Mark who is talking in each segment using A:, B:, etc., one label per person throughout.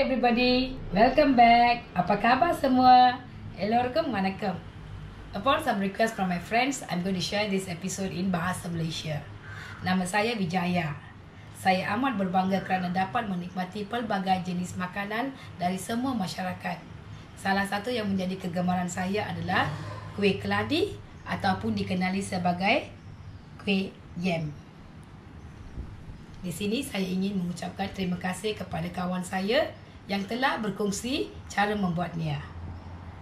A: everybody, welcome back. Apa khabar semua? Assalamualaikum, waalaikum. Upon some request from my friends, I'm going to share this episode in Bahasa Malaysia. Nama saya Wijaya. Saya amat berbangga kerana dapat menikmati pelbagai jenis makanan dari semua masyarakat. Salah satu yang menjadi kegemaran saya adalah kuih keladi ataupun dikenali sebagai kuih yam. Di sini saya ingin mengucapkan terima kasih kepada kawan saya yang telah berkongsi cara membuatnya.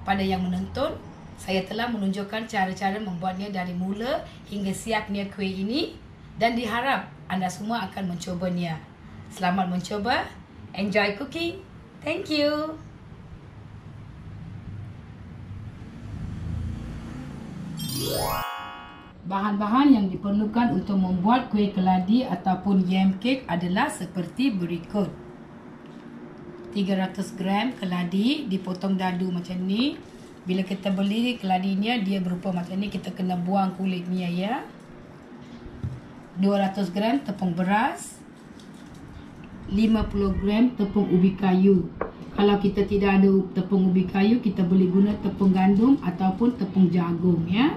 A: Pada yang menonton, saya telah menunjukkan cara-cara membuatnya dari mula hingga siapnya kuih ini dan diharap anda semua akan mencobanya. Selamat mencoba. Enjoy cooking. Thank you. Bahan-bahan yang diperlukan untuk membuat kuih keladi ataupun yam cake adalah seperti berikut. 300 gram keladi dipotong dadu macam ni. Bila kita beli keladinya dia berupa macam ni, kita kena buang kulitnya ya. 200 gram tepung beras, 50 gram tepung ubi kayu. Kalau kita tidak ada tepung ubi kayu, kita boleh guna tepung gandum ataupun tepung jagung ya.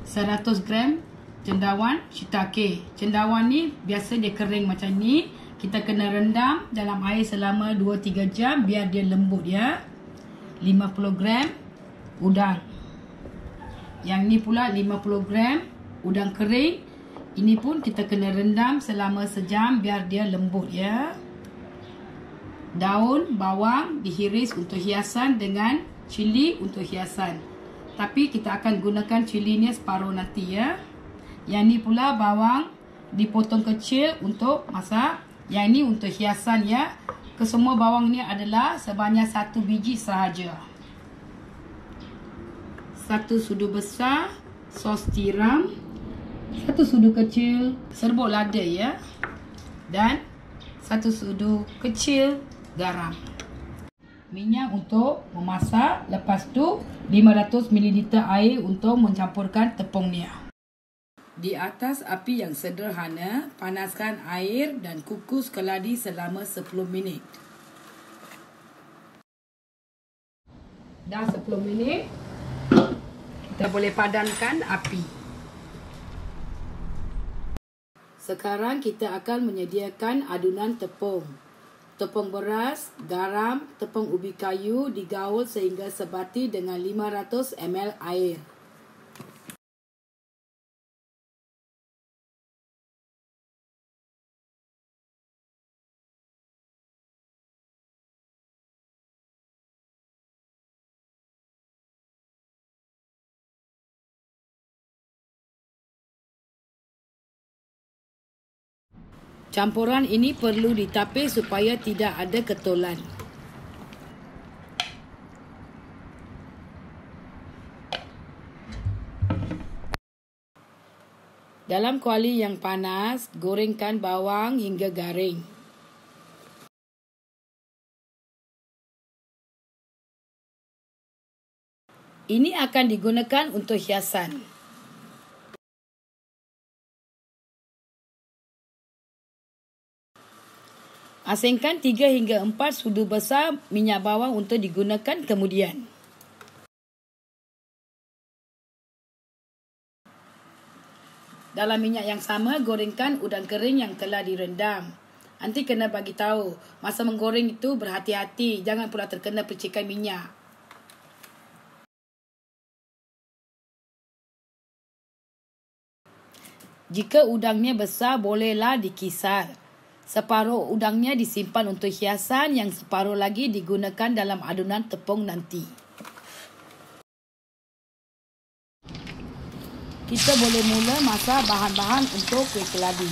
A: 100 gram cendawan shiitake. Cendawan ni biasa dia kering macam ni. Kita kena rendam dalam air selama 2-3 jam biar dia lembut ya. 50 gram udang. Yang ni pula 50 gram udang kering. Ini pun kita kena rendam selama sejam biar dia lembut ya. Daun bawang dihiris untuk hiasan dengan cili untuk hiasan. Tapi kita akan gunakan cilinya separuh nanti ya. Yang ni pula bawang dipotong kecil untuk masak. Yang ni untuk hiasan ya. Kesemua bawang ni adalah sebanyak 1 biji sahaja. 1 sudu besar sos tiram. 1 sudu kecil serbuk lada ya. Dan 1 sudu kecil garam. Minyak untuk memasak. Lepas tu 500 ml air untuk mencampurkan tepungnya. Di atas api yang sederhana, panaskan air dan kukus keladi selama 10 minit. Dah 10 minit, kita boleh padamkan api. Sekarang kita akan menyediakan adunan tepung. Tepung beras, garam, tepung ubi kayu digaul sehingga sebati dengan 500 ml air. Campuran ini perlu ditapis supaya tidak ada ketulan. Dalam kuali yang panas, gorengkan bawang hingga garing. Ini akan digunakan untuk hiasan. Asingkan 3 hingga 4 sudu besar minyak bawang untuk digunakan kemudian. Dalam minyak yang sama, gorengkan udang kering yang telah direndam. Nanti kena bagi tahu, masa menggoreng itu berhati-hati, jangan pula terkena percikan minyak. Jika udangnya besar, bolehlah dikisar. Separuh udangnya disimpan untuk hiasan, yang separuh lagi digunakan dalam adunan tepung nanti. Kita boleh mula masak bahan-bahan untuk kuih keladi.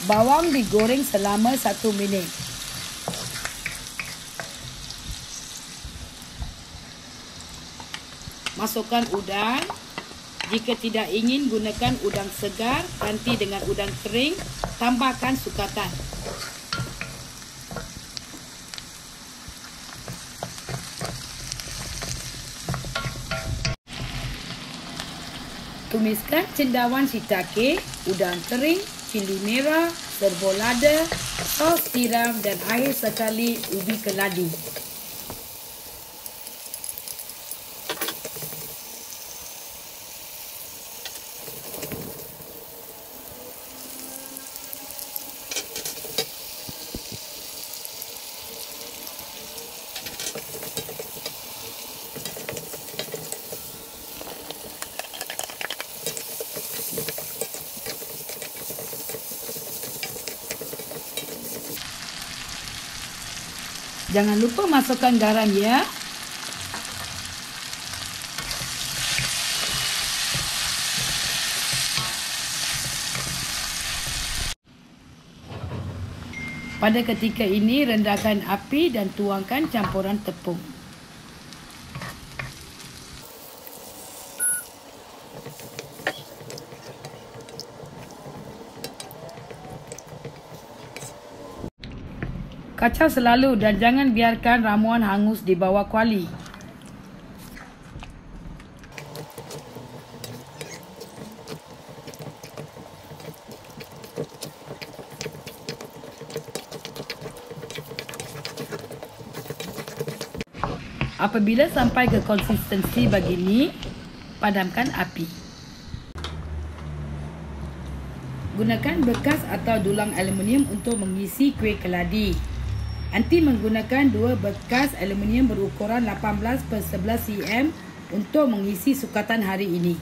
A: Bawang digoreng selama 1 minit. Masukkan udang. Jika tidak ingin gunakan udang segar, ganti dengan udang kering, tambahkan sukatan. Tumiskan cendawan shiitake, udang kering, cili merah, serbuk lada, sos tiram dan akhir sekali ubi keladi. Jangan lupa masukkan garam ya. Pada ketika ini rendahkan api dan tuangkan campuran tepung. Kacau selalu dan jangan biarkan ramuan hangus di bawah kuali. Apabila sampai ke konsistensi begini, padamkan api. Gunakan bekas atau dulang aluminium untuk mengisi kuih keladi. Anti menggunakan dua bekas aluminium berukuran 18/11 cm untuk mengisi sukatan hari ini.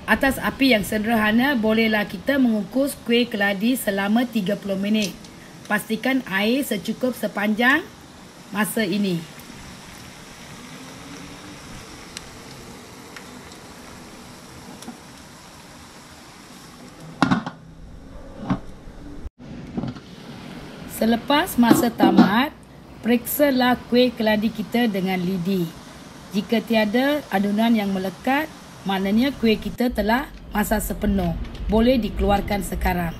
A: Atas api yang sederhana, bolehlah kita mengukus kuih keladi selama 30 minit. Pastikan air secukup sepanjang masa ini. Selepas masa tamat, periksalah kuih keladi kita dengan lidi. Jika tiada adunan yang melekat, maknanya kuih kita telah masak sepenuh. Boleh dikeluarkan sekarang.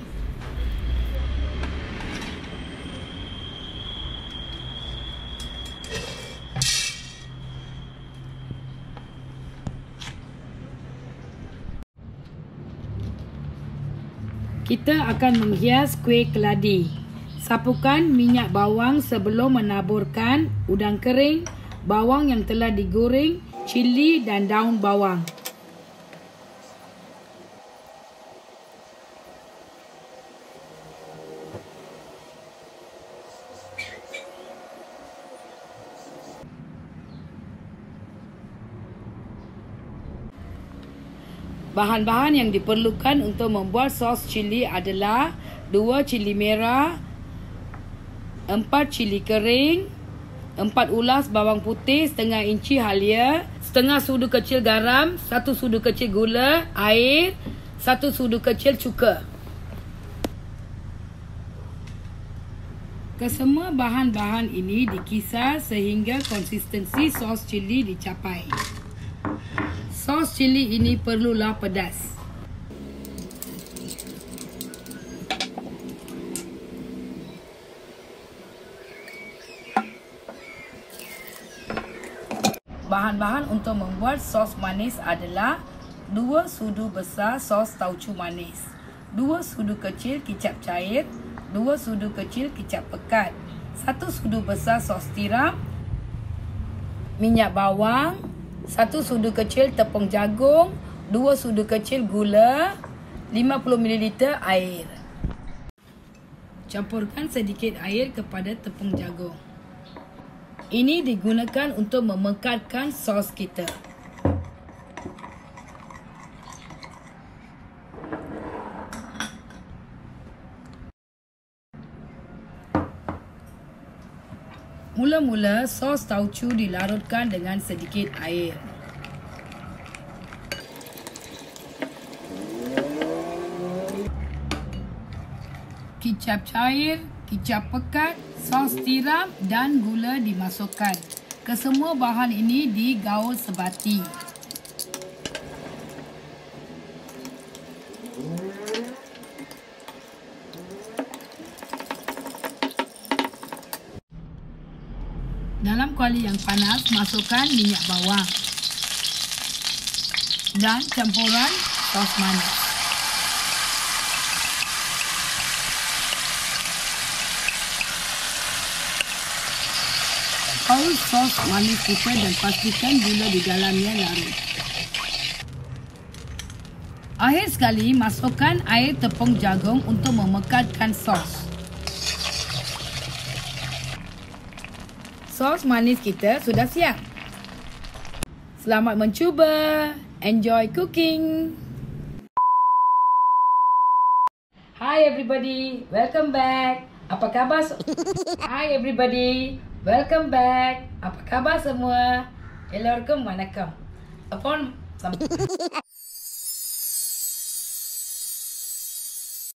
A: Kita akan menghias kuih keladi. Sapukan minyak bawang sebelum menaburkan udang kering, bawang yang telah digoreng, cili dan daun bawang. Bahan-bahan yang diperlukan untuk membuat sos cili adalah 2 cili merah, 4 cili kering, 4 ulas bawang putih setengah inci halia, setengah sudu kecil garam, 1 sudu kecil gula, air, 1 sudu kecil cuka. Kesemua bahan-bahan ini dikisar sehingga konsistensi sos cili dicapai. Sos cili ini perlulah pedas. Bahan-bahan untuk membuat sos manis adalah 2 sudu besar sos tauco manis, 2 sudu kecil kicap cair, 2 sudu kecil kicap pekat, 1 sudu besar sos tiram, minyak bawang, 1 sudu kecil tepung jagung, 2 sudu kecil gula, 50 ml air. Campurkan sedikit air kepada tepung jagung. Ini digunakan untuk memekatkan sos kita. Mula-mula sos tauco dilarutkan dengan sedikit air. Kicap cair, kicap pekat, sos tiram dan gula dimasukkan. Kesemua bahan ini digaul sebati. Dalam kuali yang panas, masukkan minyak bawang dan campuran sos manis. Gaul sos manis kita dan pastikan gula di dalamnya larut. Akhir sekali, masukkan air tepung jagung untuk memekatkan sos. Sos manis kita sudah siap. Selamat mencuba. Enjoy cooking. Hi everybody, welcome back. Apa khabar? Hi everybody, welcome back. Apa khabar semua? Elorkum vanakkam. Upon